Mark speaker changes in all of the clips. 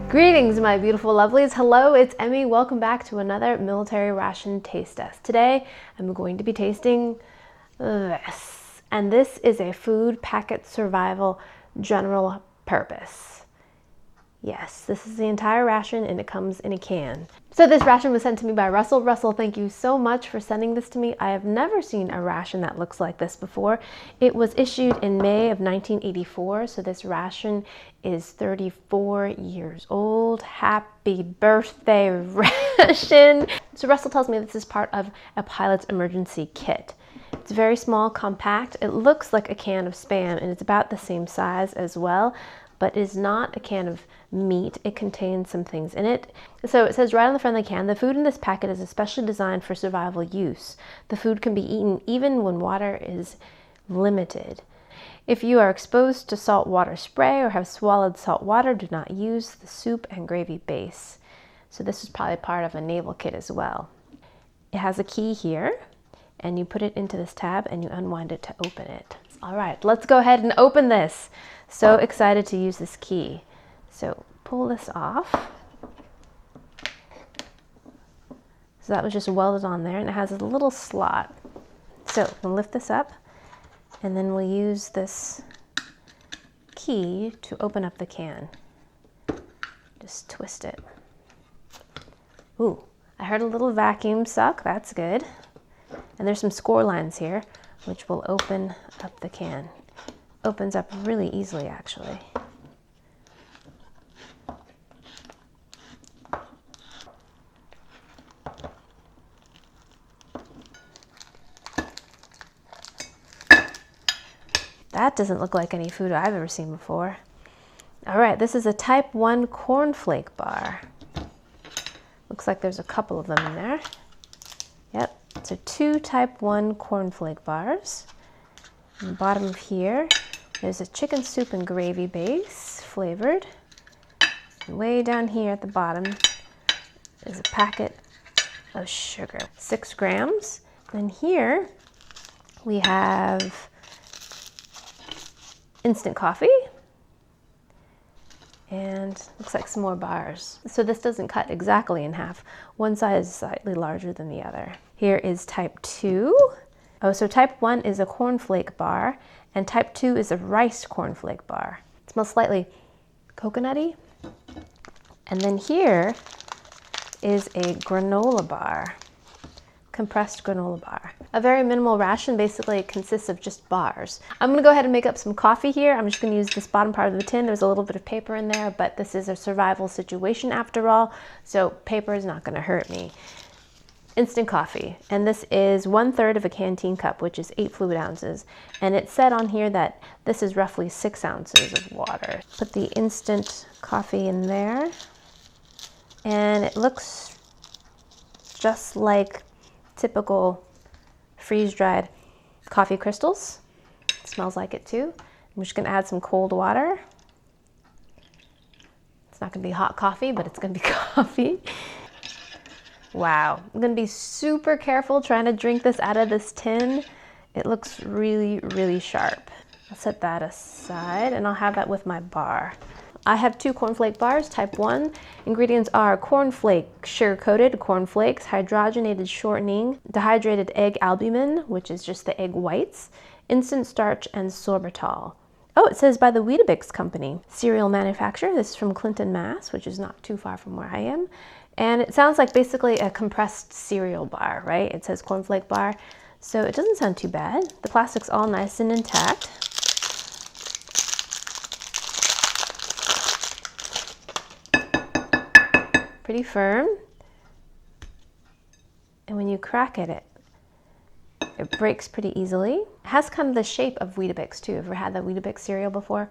Speaker 1: Greetings, my beautiful lovelies. Hello, it's Emmy. Welcome back to another military ration taste test. Today, I'm going to be tasting this. And this is a food packet survival general purpose. Yes, this is the entire ration and it comes in a can. So this ration was sent to me by Russell. Russell, thank you so much for sending this to me. I have never seen a ration that looks like this before. It was issued in May of 1984, so this ration is 34 years old. Happy birthday, ration! So Russell tells me this is part of a pilot's emergency kit. It's very small, compact. It looks like a can of Spam and it's about the same size as well, but is not a can of meat. It contains some things in it. So it says right on the front of the can, the food in this packet is especially designed for survival use. The food can be eaten even when water is limited. If you are exposed to salt water spray or have swallowed salt water, do not use the soup and gravy base. So this is probably part of a naval kit as well. It has a key here, and you put it into this tab and you unwind it to open it. All right, let's go ahead and open this. So excited to use this key. So pull this off. So that was just welded on there and it has a little slot. So we'll lift this up and then we'll use this key to open up the can. Just twist it. Ooh, I heard a little vacuum suck, that's good. And there's some score lines here, which will open up the can. Opens up really easily, actually. That doesn't look like any food I've ever seen before. All right, this is a type 1 cornflake bar. Looks like there's a couple of them in there. Yep, so 2 type 1 cornflake bars. On the bottom of here, there's a chicken soup and gravy base, flavored. And way down here at the bottom is a packet of sugar, 6 grams. And here we have instant coffee, and looks like some more bars. So this doesn't cut exactly in half. One side is slightly larger than the other. Here is type 2. Oh, so type 1 is a cornflake bar, and type 2 is a rice cornflake bar. It smells slightly coconutty. And then here is a granola bar, compressed granola bar. A very minimal ration basically consists of just bars. I'm gonna go ahead and make up some coffee here. I'm just gonna use this bottom part of the tin. There's a little bit of paper in there, but this is a survival situation after all, so paper is not gonna hurt me. Instant coffee, and this is 1/3 of a canteen cup, which is 8 fluid ounces. And it said on here that this is roughly 6 ounces of water. Put the instant coffee in there, and it looks just like typical freeze-dried coffee crystals. It smells like it too. I'm just gonna add some cold water. It's not gonna be hot coffee, but it's gonna be coffee. Wow, I'm gonna be super careful trying to drink this out of this tin. It looks really, really sharp. I'll set that aside and I'll have that with my bar. I have 2 cornflake bars, type 1. Ingredients are cornflake, sugar-coated cornflakes, hydrogenated shortening, dehydrated egg albumin, which is just the egg whites, instant starch, and sorbitol. Oh, it says by the Weetabix Company, cereal manufacturer. This is from Clinton, Mass, which is not too far from where I am. And it sounds like basically a compressed cereal bar, right? It says cornflake bar, so it doesn't sound too bad. The plastic's all nice and intact. Pretty firm. And when you crack it, it breaks pretty easily. It has kind of the shape of Weetabix too. Have you ever had the Weetabix cereal before?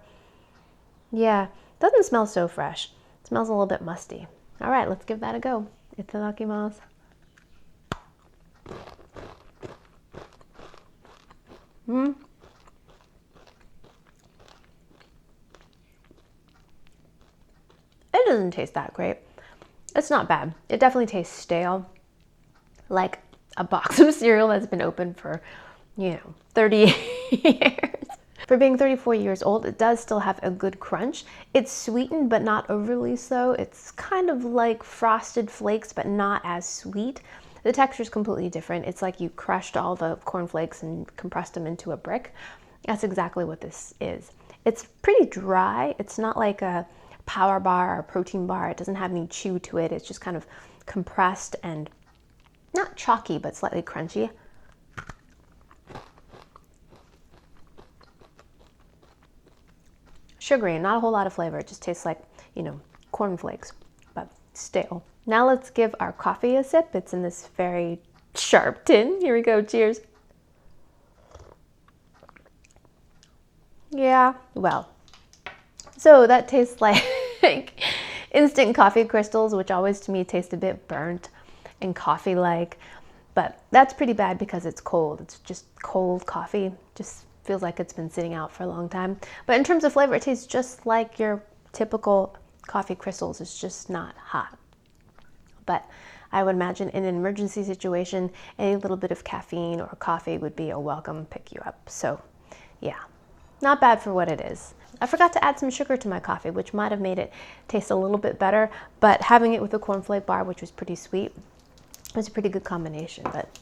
Speaker 1: Yeah, it doesn't smell so fresh. It smells a little bit musty. All right, let's give that a go. Itadakimasu. It doesn't taste that great. It's not bad. It definitely tastes stale, like a box of cereal that's been open for, 30 years. For being 34 years old, it does still have a good crunch. It's sweetened, but not overly so. It's kind of like Frosted Flakes, but not as sweet. The texture is completely different. It's like you crushed all the cornflakes and compressed them into a brick. That's exactly what this is. It's pretty dry. It's not like a power bar or protein bar. It doesn't have any chew to it. It's just kind of compressed and not chalky, but slightly crunchy. Sugary, not a whole lot of flavor. It just tastes like, you know, cornflakes, but stale. Now let's give our coffee a sip. It's in this very sharp tin. Here we go, cheers. Yeah, well, so that tastes like instant coffee crystals, which always to me taste a bit burnt and coffee-like, but that's pretty bad because it's cold. It's just cold coffee. Just feels like it's been sitting out for a long time. But in terms of flavor, it tastes just like your typical coffee crystals. It's just not hot. But I would imagine in an emergency situation, any little bit of caffeine or coffee would be a welcome pick you up. So yeah, not bad for what it is. I forgot to add some sugar to my coffee, which might have made it taste a little bit better, but having it with a cornflake bar, which was pretty sweet, was a pretty good combination. But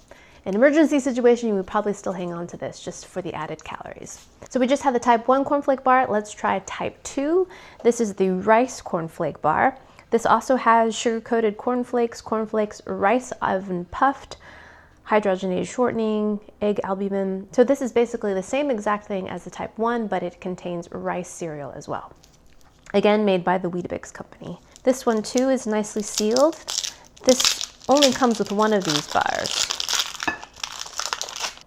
Speaker 1: in an emergency situation, you would probably still hang on to this just for the added calories. So we just had the type 1 cornflake bar. Let's try type 2. This is the rice cornflake bar. This also has sugar-coated cornflakes, rice oven puffed, hydrogenated shortening, egg albumin. So this is basically the same exact thing as the type 1, but it contains rice cereal as well. Again, made by the Weetabix company. This one too is nicely sealed. This only comes with one of these bars.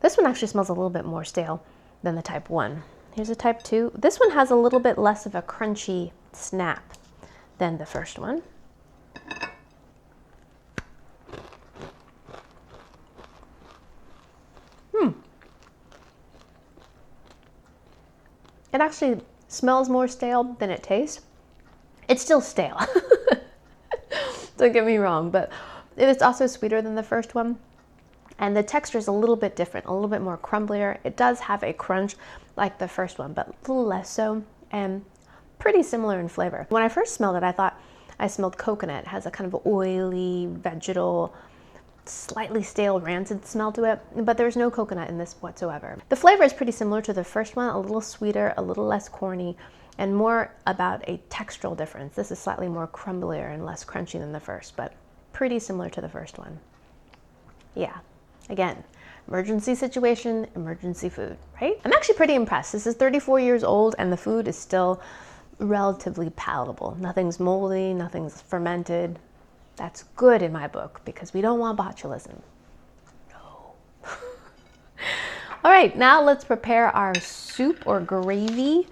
Speaker 1: This one actually smells a little bit more stale than the type 1. Here's a type 2. This one has a little bit less of a crunchy snap than the first one. It actually smells more stale than it tastes. It's still stale. Don't get me wrong, but it's also sweeter than the first one. And the texture is a little bit different, a little bit more crumblier. It does have a crunch like the first one, but a little less so, and pretty similar in flavor. When I first smelled it, I thought I smelled coconut. It has a kind of oily, vegetal, slightly stale, rancid smell to it, but there's no coconut in this whatsoever. The flavor is pretty similar to the first one, a little sweeter, a little less corny, and more about a textural difference. This is slightly more crumblier and less crunchy than the first, but pretty similar to the first one. Yeah, again, emergency situation, emergency food, right? I'm actually pretty impressed. This is 34 years old and the food is still relatively palatable. Nothing's moldy, nothing's fermented. That's good in my book because we don't want botulism. No. All right, now let's prepare our soup or gravy.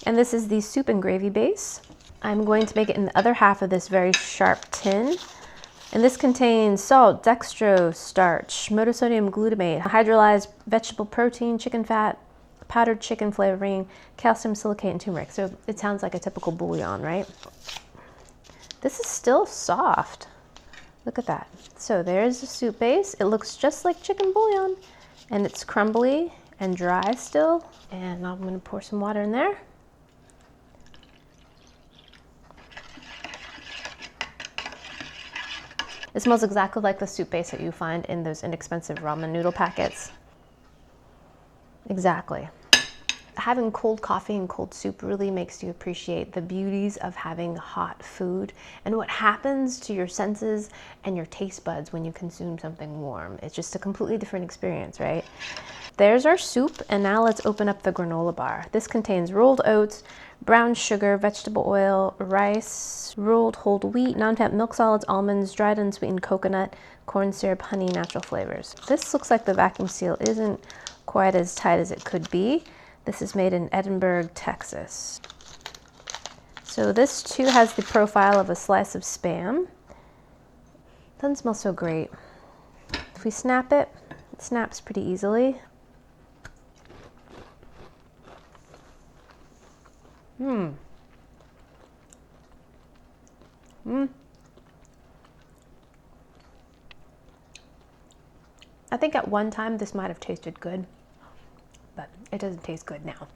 Speaker 1: And this is the soup and gravy base. I'm going to make it in the other half of this very sharp tin. And this contains salt, dextrose, starch, monosodium glutamate, hydrolyzed vegetable protein, chicken fat, powdered chicken flavoring, calcium silicate, and turmeric. So it sounds like a typical bouillon, right? This is still soft. Look at that. So there's the soup base. It looks just like chicken bouillon, and it's crumbly and dry still. And I'm gonna pour some water in there. It smells exactly like the soup base that you find in those inexpensive ramen noodle packets. Exactly. Having cold coffee and cold soup really makes you appreciate the beauties of having hot food and what happens to your senses and your taste buds when you consume something warm. It's just a completely different experience, right? There's our soup, and now let's open up the granola bar. This contains rolled oats, brown sugar, vegetable oil, rice, rolled whole wheat, non-fat milk solids, almonds, dried unsweetened coconut, corn syrup, honey, natural flavors. This looks like the vacuum seal isn't quite as tight as it could be. This is made in Edinburgh, Texas. So this too has the profile of a slice of Spam. Doesn't smell so great. If we snap it, it snaps pretty easily. I think at one time this might have tasted good, but it doesn't taste good now.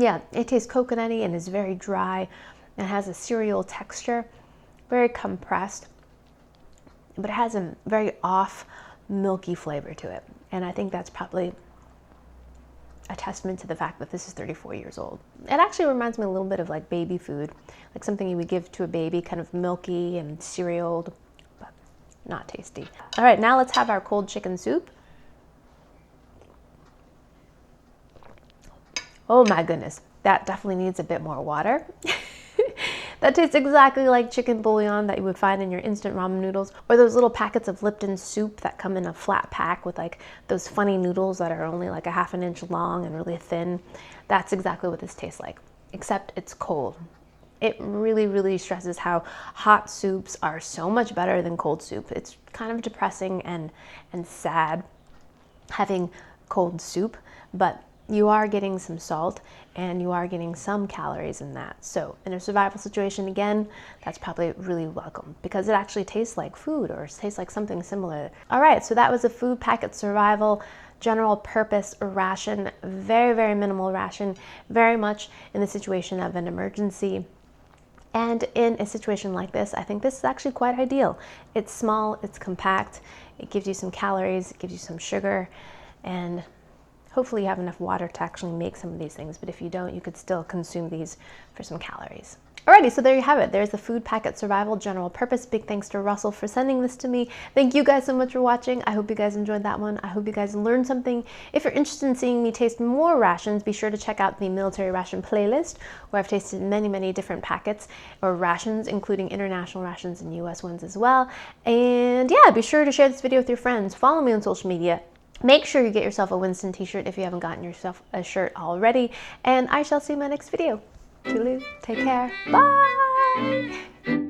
Speaker 1: Yeah, it tastes coconutty and is very dry and has a cereal texture, very compressed, but it has a very off milky flavor to it. And I think that's probably a testament to the fact that this is 34 years old. It actually reminds me a little bit of like baby food, like something you would give to a baby, kind of milky and cerealed, but not tasty. All right, now let's have our cold chicken soup. Oh my goodness, that definitely needs a bit more water. That tastes exactly like chicken bouillon that you would find in your instant ramen noodles, or those little packets of Lipton soup that come in a flat pack with like those funny noodles that are only like a half an inch long and really thin. That's exactly what this tastes like, except it's cold. It really, really stresses how hot soups are so much better than cold soup. It's kind of depressing and sad having cold soup, but you are getting some salt and you are getting some calories in that. So in a survival situation, again, that's probably really welcome because it actually tastes like food or tastes like something similar. All right, so that was a food packet survival general purpose ration, very, very minimal ration, very much in the situation of an emergency. And in a situation like this, I think this is actually quite ideal. It's small, it's compact, it gives you some calories, it gives you some sugar, and hopefully you have enough water to actually make some of these things, but if you don't, you could still consume these for some calories. Alrighty, so there you have it. There's the food packet survival general purpose. Big thanks to Russell for sending this to me. Thank you guys so much for watching. I hope you guys enjoyed that one. I hope you guys learned something. If you're interested in seeing me taste more rations, be sure to check out the military ration playlist where I've tasted many, many different packets or rations, including international rations and US ones as well. And yeah, be sure to share this video with your friends. Follow me on social media. Make sure you get yourself a Winston t-shirt if you haven't gotten yourself a shirt already. And I shall see you in my next video. Toodaloo, take care, bye!